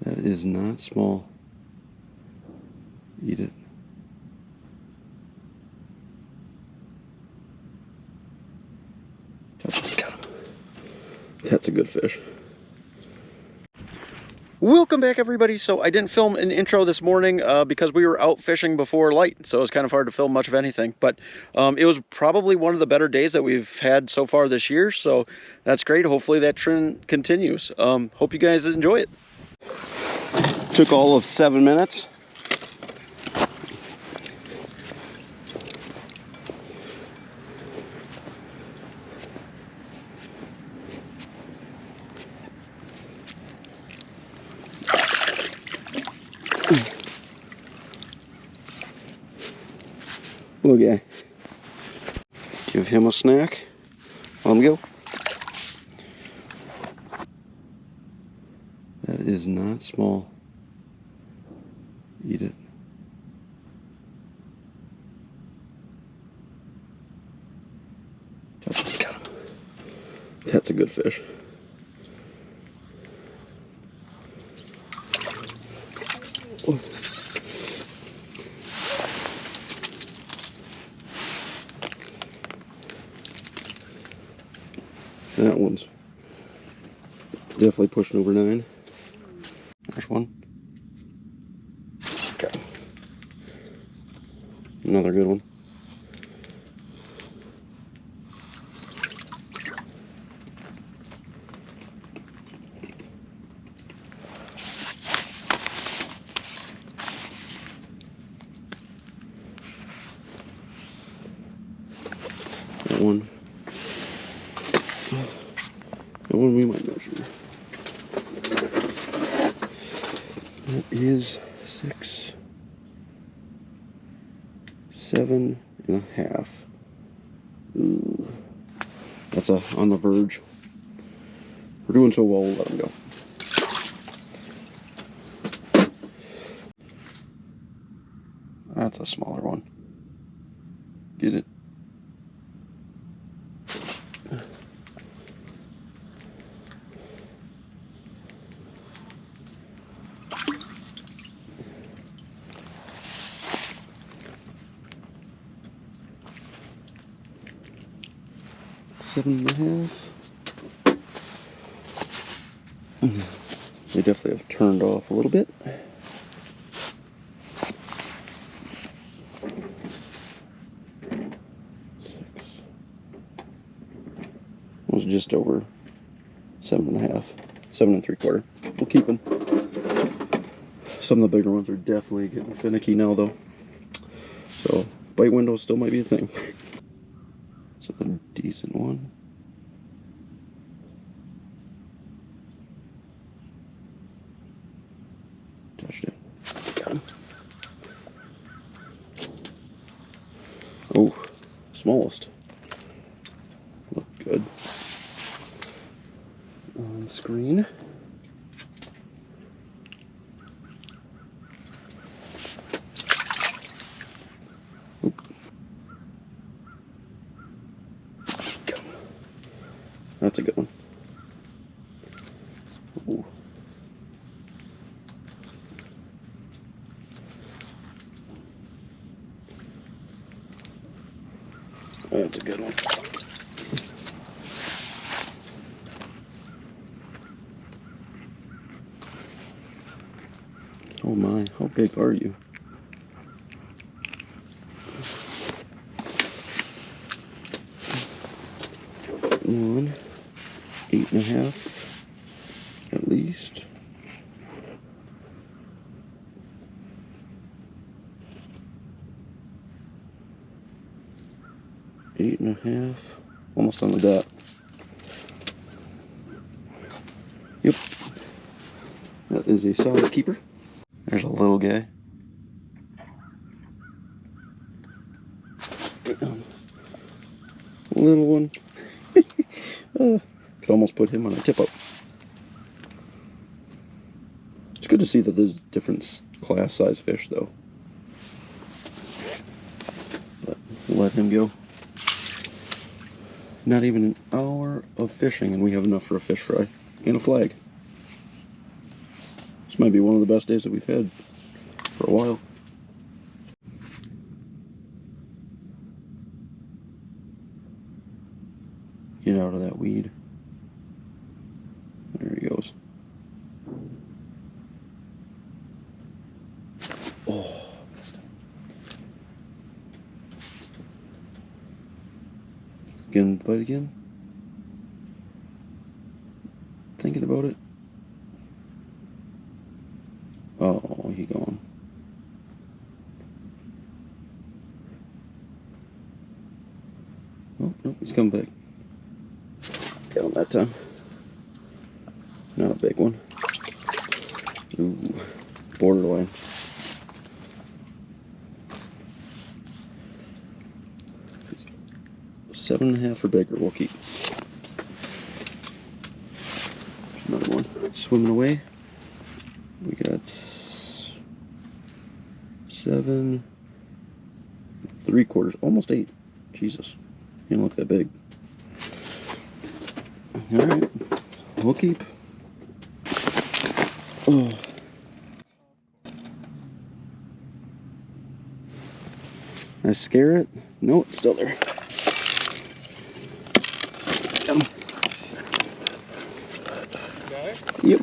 That is not small. Eat it. Touch it. Got him. That's a good fish. Welcome back, everybody. So I didn't film an intro this morning because we were out fishing before light, so it was kind of hard to film much of anything. But it was probably one of the better days that we've had so far this year, so that's great. Hopefully that trend continues. Hope you guys enjoy it. Took all of 7 minutes. Look at, give him a snack. Let him go. That is not small. Eat it. Touch it. Got him. That's a good fish. Oh. That one's definitely pushing over 9. There's one. Okay. Another good one. That one. That one we might measure. That is 6, 7.5. Ooh. That's on the verge. We're doing so well, we'll let him go. That's a smaller one. Get it? Seven and a half. They definitely have turned off a little bit. 6. Was just over 7.5, 7 3/4. We'll keep them. Some of the bigger ones are definitely getting finicky now, though. So bite windows still might be a thing. It's a decent one. Touched it. Got him. Oh, smallest. Look good. On screen. Oop. That's a good one. Ooh. That's a good one. Oh my, how big are you? One, 8.5 at least. Eight and a half, almost on the dot. Yep, that is a solid keeper. There's a little guy. Little one. Could almost put him on a tip up. It's good to see that there's different class size fish, though. But let him go. Not even an hour of fishing, and we have enough for a fish fry and a flag. This might be one of the best days that we've had for a while. Get out of that weed. There he goes. Oh, missed him. Getting the bite again? Thinking about it. Oh, he gone. Oh, nope, he's coming back. Got him that time. Not a big one. Ooh, borderline. Seven and a half or bigger, we'll keep. There's another one swimming away. We got 7 3/4, almost 8. Jesus, he didn't look that big. All right, we'll keep. Oh. I scare it? No, it's still there. Got him. Okay. Yep.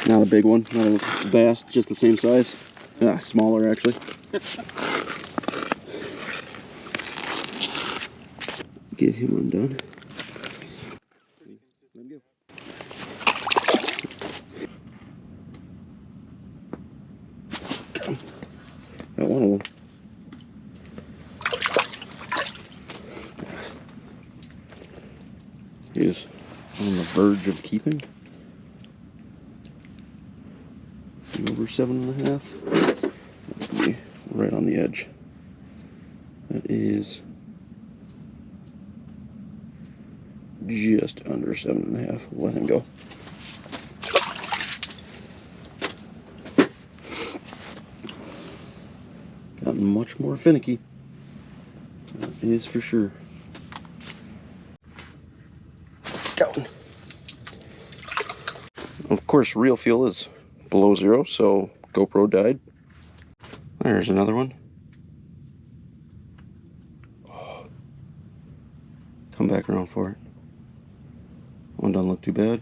Not a big one, not a bass, just the same size. Smaller actually. Get him undone. Let him go. Got him. Got one of them. He's on the verge of keeping. Over 7.5. That's gonna be right on the edge. That is just under 7.5. We'll let him go. Gotten much more finicky. That is for sure. Got one. Of course, real fuel is below 0, so GoPro died. There's another one. Oh. Come back around for it. One doesn't look too bad.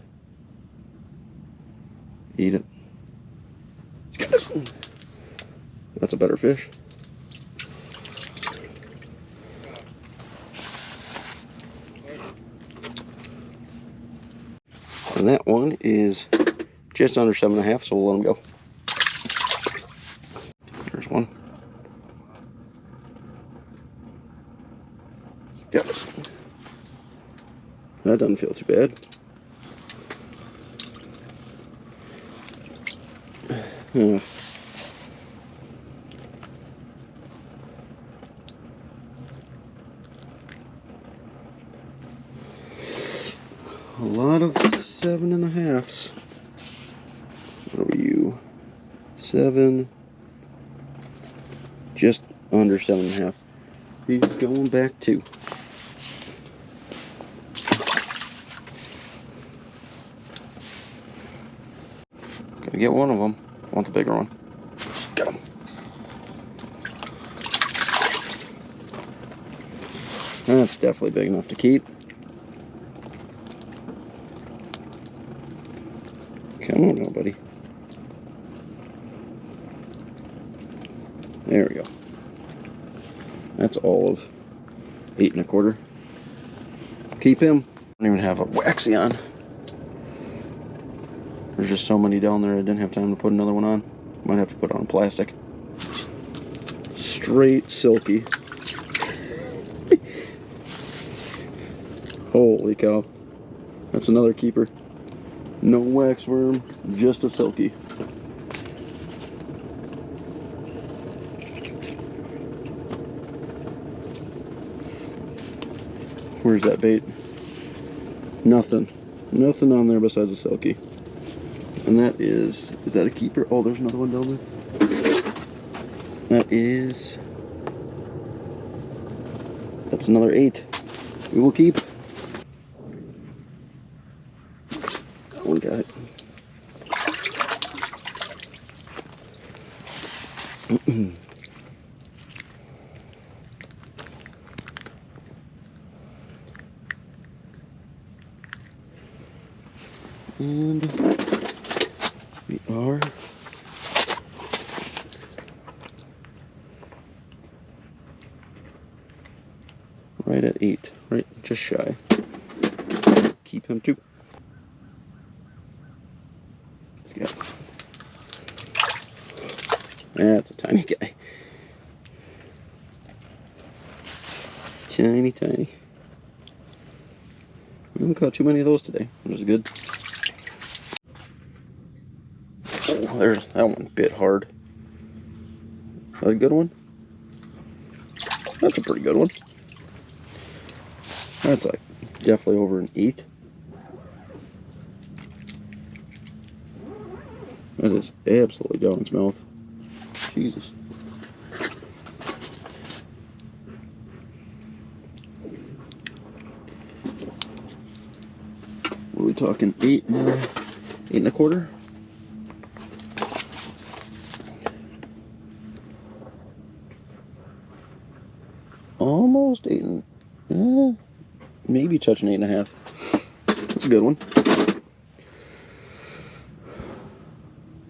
Eat it. That's a better fish. And that one is just under 7.5, so we'll let him go. There's one. Yep. That doesn't feel too bad. A lot of 7.5s. What are you? 7. Just under 7.5. He's going back 2. Gotta get one of them. I want the bigger one. Got him. That's definitely big enough to keep. Come on now, buddy. There we go. That's all of 8 1/4. Keep him. I don't even have a waxy on. There's just so many down there I didn't have time to put another one on. Might have to put on plastic. Straight silky. Holy cow. That's another keeper. No wax worm, just a silky. Where's that bait? Nothing. Nothing on there besides a silky. And that is that a keeper? Oh, there's another one down there. That's another 8. We will keep. That one got it. And we are right at 8, right just shy. Keep him too. Let's go. That's a tiny guy. Tiny, tiny. We haven't caught too many of those today, which is good. Oh, there's that one bit hard. That a good one? That's a pretty good one. That's like definitely over an 8. That is absolutely down its mouth. Jesus. What are we talking? 8 and a quarter? Almost 8 and maybe touching 8.5. That's a good one.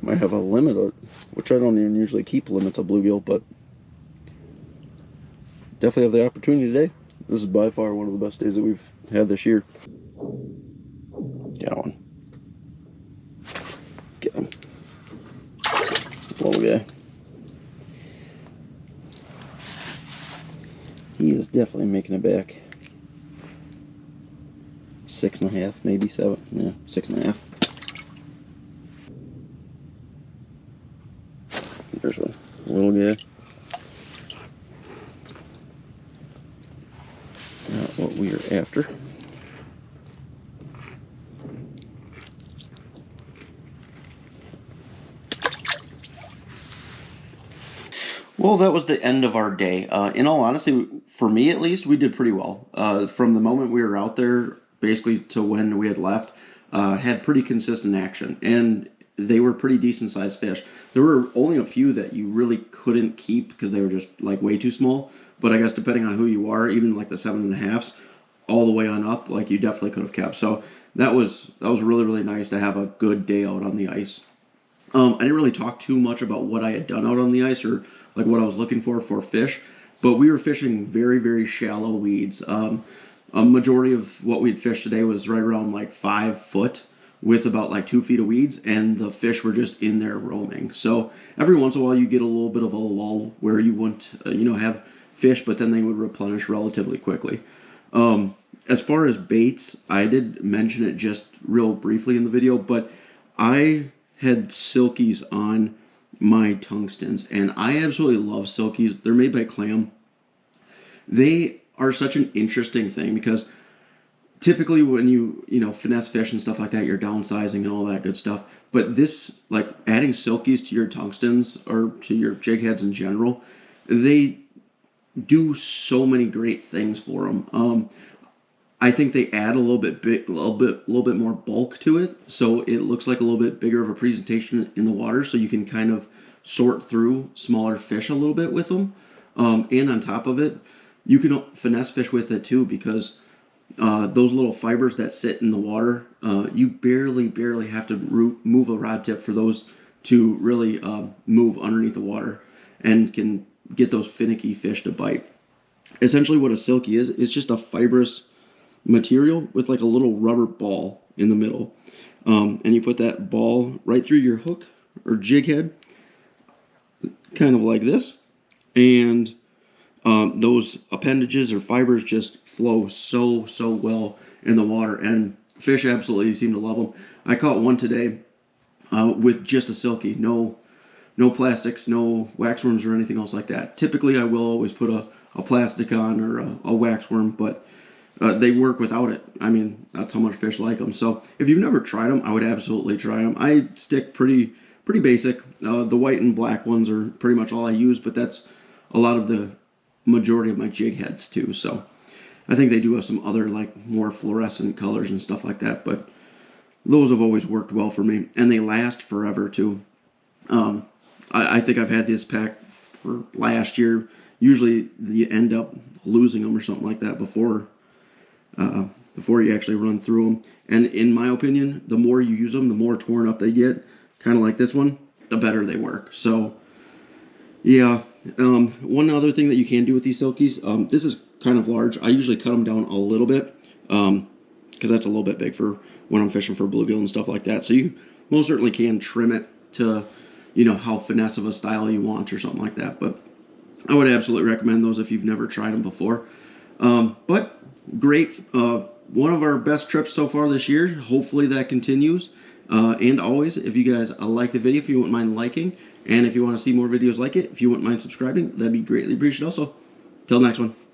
Might have a limit, which I don't even usually keep limits of bluegill, but definitely have the opportunity today. This is by far one of the best days that we've had this year. Get on. Get him. Little guy. He is definitely making it back. 6.5, maybe 7. Yeah, 6.5. There's a little guy. Not what we are after. Well, that was the end of our day. In all honesty, for me at least, we did pretty well. From the moment we were out there, basically to when we had left, had pretty consistent action. And they were pretty decent sized fish. There were only a few that you really couldn't keep because they were just like way too small. But I guess depending on who you are, even like the 7.5s, all the way on up, like you definitely could have kept. So that was really, really nice to have a good day out on the ice. I didn't really talk too much about what I had done out on the ice or like what I was looking for fish, but we were fishing very, very shallow weeds. A majority of what we'd fished today was right around like 5 foot with about like 2 feet of weeds, and the fish were just in there roaming. So every once in a while you get a little bit of a lull where you wouldn't, have fish, but then they would replenish relatively quickly. As far as baits, I did mention it just real briefly in the video, but I had silkies on my tungstens, and I absolutely love silkies. They're made by Clam. They are such an interesting thing because typically when you finesse fish and stuff like that, you're downsizing and all that good stuff. But this, like adding silkies to your tungstens or to your jig heads in general, they do so many great things for them. I think they add a little bit more bulk to it, so it looks like a little bit bigger of a presentation in the water, so you can kind of sort through smaller fish a little bit with them. And on top of it, you can finesse fish with it too, because those little fibers that sit in the water, you barely have to move a rod tip for those to really move underneath the water and can get those finicky fish to bite. Essentially what a silky is just a fibrous material with like a little rubber ball in the middle, and you put that ball right through your hook or jig head, kind of like this, and those appendages or fibers just flow so well in the water, and fish absolutely seem to love them. I caught one today with just a silky, no plastics, no waxworms or anything else like that. Typically I will always put a plastic on or a waxworm, but they work without it. I mean, that's how much fish like them. So if you've never tried them, I would absolutely try them. I stick pretty basic. The white and black ones are pretty much all I use, but that's a lot of the majority of my jig heads too. So I think they do have some other like more fluorescent colors and stuff like that, but those have always worked well for me, and they last forever too. I think I've had this pack or last year. Usually you end up losing them or something like that before you actually run through them. And in my opinion, the more you use them, the more torn up they get, kind of like this one, the better they work. So yeah, one other thing that you can do with these Silkies, this is kind of large. I usually cut them down a little bit because that's a little bit big for when I'm fishing for bluegill and stuff like that. So you most certainly can trim it to, you know, how finesse of a style you want or something like that. But I would absolutely recommend those if you've never tried them before. But great. One of our best trips so far this year. Hopefully that continues. And always, if you guys like the video, if you wouldn't mind liking, and if you want to see more videos like it, if you wouldn't mind subscribing, that'd be greatly appreciated also. Till next one.